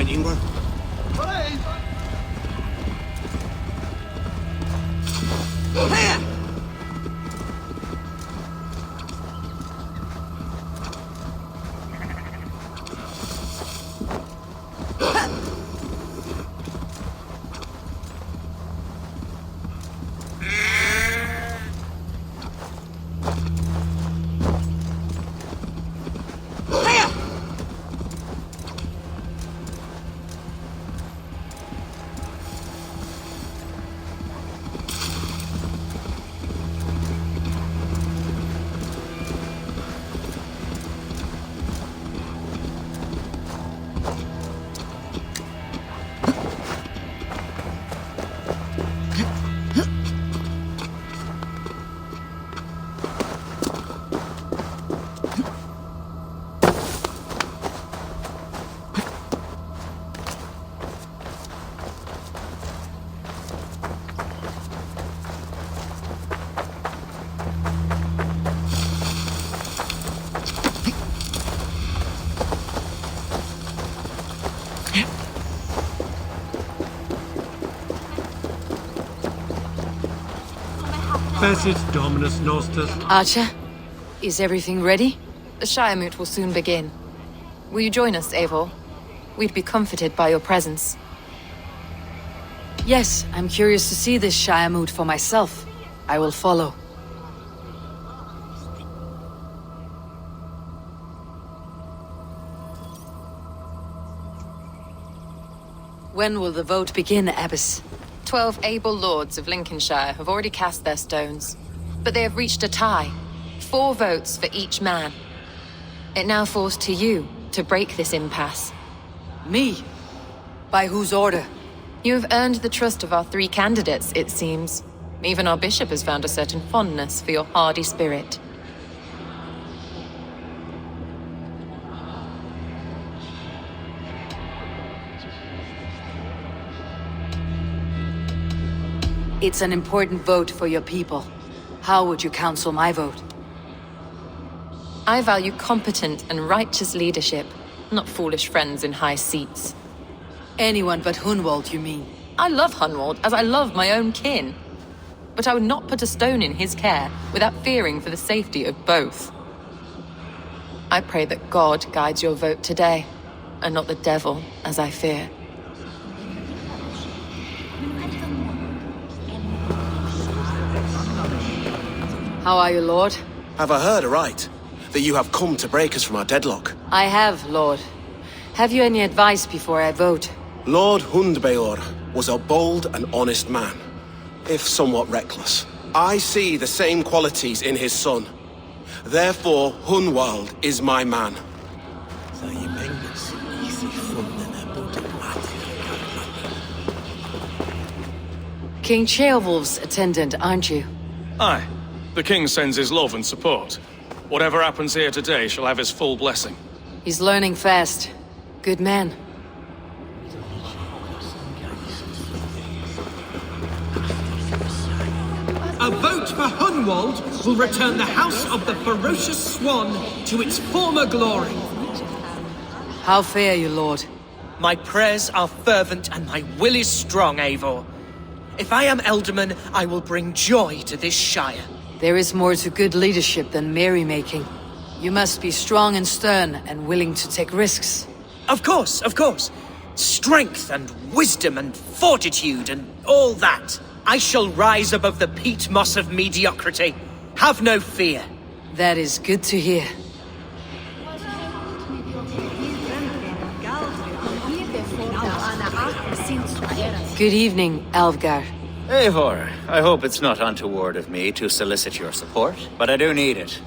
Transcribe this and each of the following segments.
point, Ingvar? Fessit Dominus Nostus. Archer, is everything ready? The Shiremoot will soon begin. Will you join us, Eivor? We'd be comforted by your presence. Yes, I'm curious to see this Shiremoot for myself. I will follow. When will the vote begin, Abbess? 12 able lords of Lincolnshire have already cast their stones, but they have reached a tie. 4 votes for each man. It now falls to you to break this impasse. Me? By whose order? You have earned the trust of our 3 candidates, it seems. Even our bishop has found a certain fondness for your hardy spirit. It's an important vote for your people. How would you counsel my vote? I value competent and righteous leadership, not foolish friends in high seats. Anyone but Hunwald, you mean? I love Hunwald as I love my own kin. But I would not put a stone in his care without fearing for the safety of both. I pray that God guides your vote today, and not the devil, as I fear. How are you, Lord? Have I heard aright? That you have come to break us from our deadlock? I have, Lord. Have you any advice before I vote? Lord Hundbeor was a bold and honest man, if somewhat reckless. I see the same qualities in his son. Therefore, Hunwald is my man. King Ceolwulf's attendant, aren't you? Aye. The king sends his love and support. Whatever happens here today shall have his full blessing. He's learning fast. Good man. A vote for Hunwald will return the House of the Ferocious Swan to its former glory. How fare you, Lord? My prayers are fervent and my will is strong, Eivor. If I am Elderman, I will bring joy to this shire. There is more to good leadership than merrymaking. You must be strong and stern and willing to take risks. Of course, of course. Strength and wisdom and fortitude and all that. I shall rise above the peat moss of mediocrity. Have no fear. That is good to hear. Good evening, Alfgar. Eivor, I hope it's not untoward of me to solicit your support, but I do need it.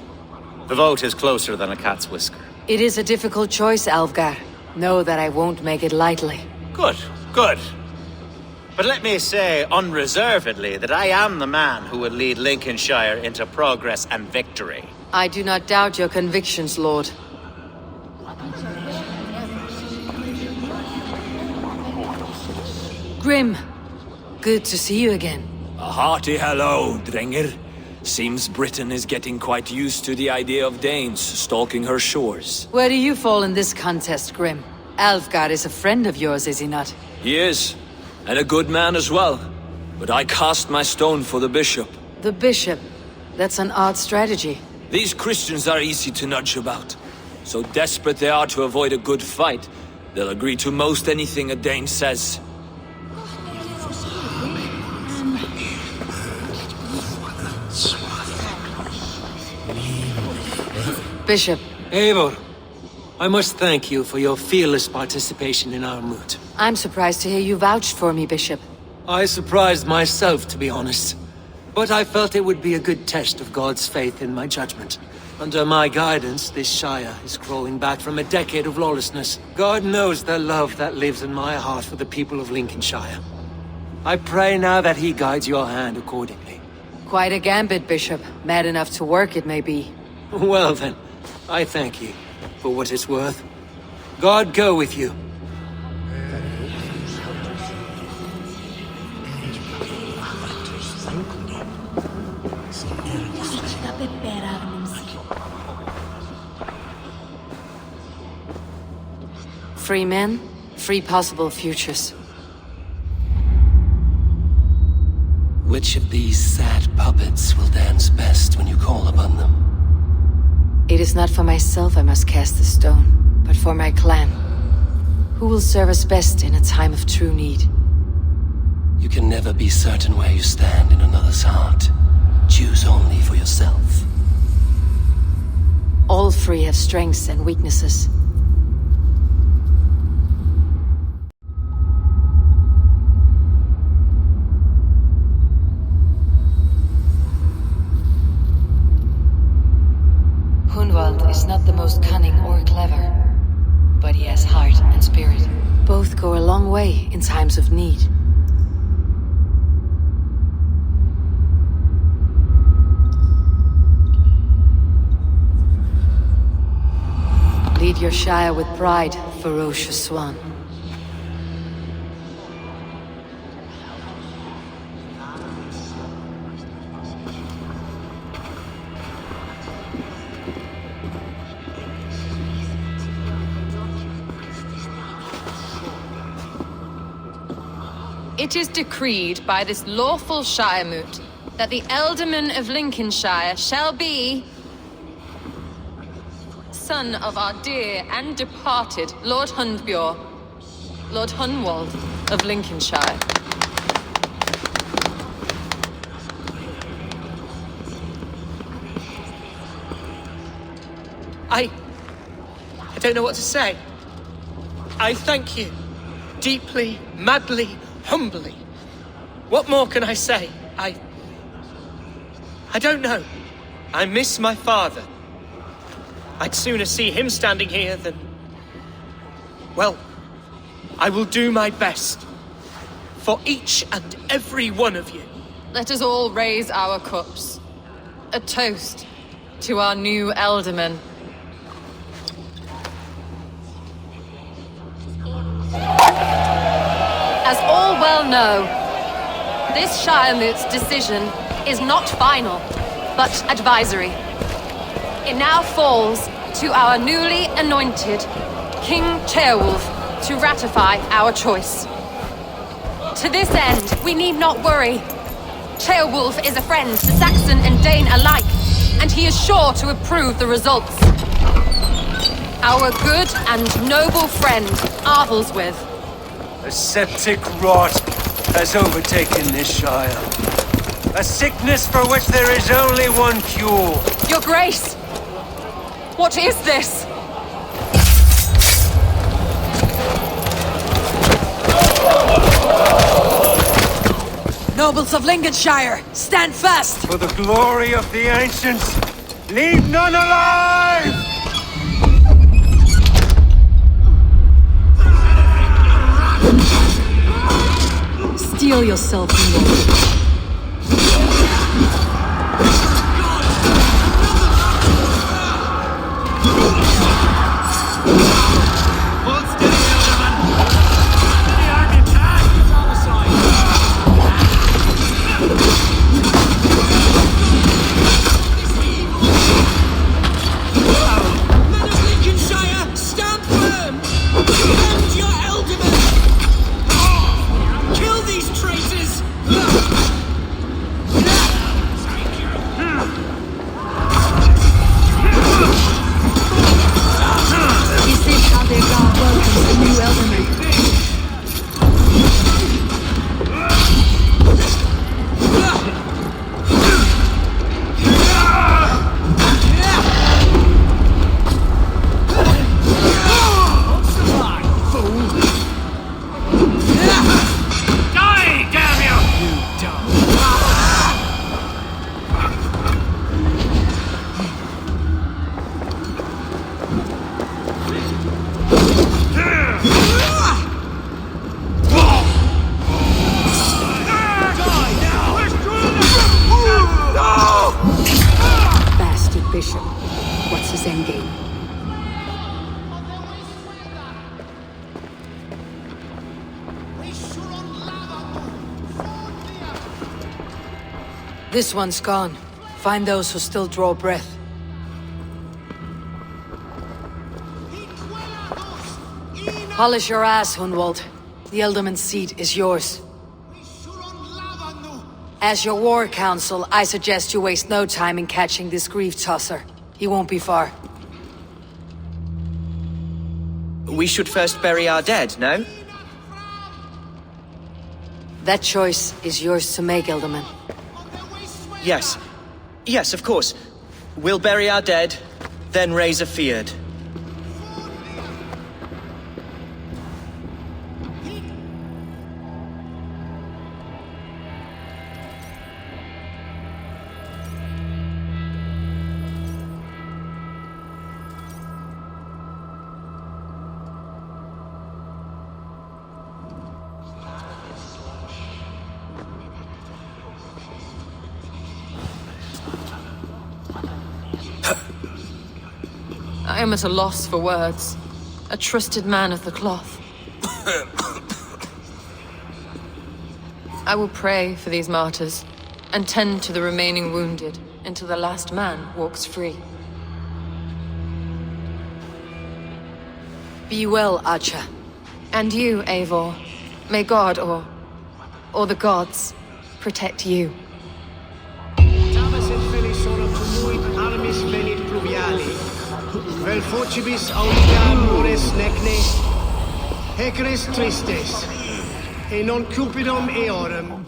The vote is closer than a cat's whisker. It is a difficult choice, Alfgar. Know that I won't make it lightly. Good, good. But let me say unreservedly that I am the man who will lead Lincolnshire into progress and victory. I do not doubt your convictions, Lord. Grim, good to see you again. A hearty hello, Drenger. Seems Britain is getting quite used to the idea of Danes stalking her shores. Where do you fall in this contest, Grim? Alfgar is a friend of yours, is he not? He is, and a good man as well. But I cast my stone for the bishop. The bishop? That's an odd strategy. These Christians are easy to nudge about. So desperate they are to avoid a good fight, they'll agree to most anything a Dane says. Bishop. Eivor, I must thank you for your fearless participation in our moot. I'm surprised to hear you vouched for me, Bishop. I surprised myself, to be honest. But I felt it would be a good test of God's faith in my judgment. Under my guidance, this Shire is crawling back from a decade of lawlessness. God knows the love that lives in my heart for the people of Lincolnshire. I pray now that he guides your hand accordingly. Quite a gambit, Bishop. Mad enough to work, it may be. Well then, I thank you for what it's worth. God go with you. Free men, free possible futures. Which of these sad puppets will dance best when you call upon them? It is not for myself I must cast the stone, but for my clan. Who will serve us best in a time of true need? You can never be certain where you stand in another's heart. Choose only for yourself. All three have strengths and weaknesses. Hunwald is not the most cunning or clever, but he has heart and spirit. Both go a long way in times of need. Lead your Shire with pride, ferocious swan. It is decreed by this lawful Shire moot that the Ealdorman of Lincolnshire shall be son of our dear and departed Lord Hundbjorn, Lord Hunwald of Lincolnshire. I don't know what to say. I thank you. Deeply, madly, humbly. What more can I say? I don't know. I miss my father. I'd sooner see him standing here than... Well, I will do my best. For each and every one of you. Let us all raise our cups. A toast to our new Ealdorman. As all well know, this Shire moot's decision is not final, but advisory. It now falls to our newly anointed King Ceolwulf to ratify our choice. To this end, we need not worry. Ceolwulf is a friend to Saxon and Dane alike, and he is sure to approve the results. Our good and noble friend, Arthelswith. A septic rot has overtaken this Shire. A sickness for which there is only one cure. Your Grace! What is this? Nobles of Lincolnshire, stand fast! For the glory of the ancients, leave none alive! Steel yourself, Eivor. Men of Lincolnshire, stand firm! position. What's his endgame? This one's gone. Find those who still draw breath. Polish your ass, Hunwald. The Ealdorman's seat is yours. As your war council, I suggest you waste no time in catching this grief tosser. He won't be far. We should first bury our dead, no? That choice is yours to make, Ealdorman. Yes. Yes, of course. We'll bury our dead, then raise a feared. I am at a loss for words. A trusted man of the cloth. I will pray for these martyrs, and tend to the remaining wounded until the last man walks free. Be well, Archer. And you, Eivor. May God, or the gods, protect you. Tamas et felisora cumuit armis venit pluviali. Vel focibis auliga mures necne. Hecres tristes. E non cupidum eorum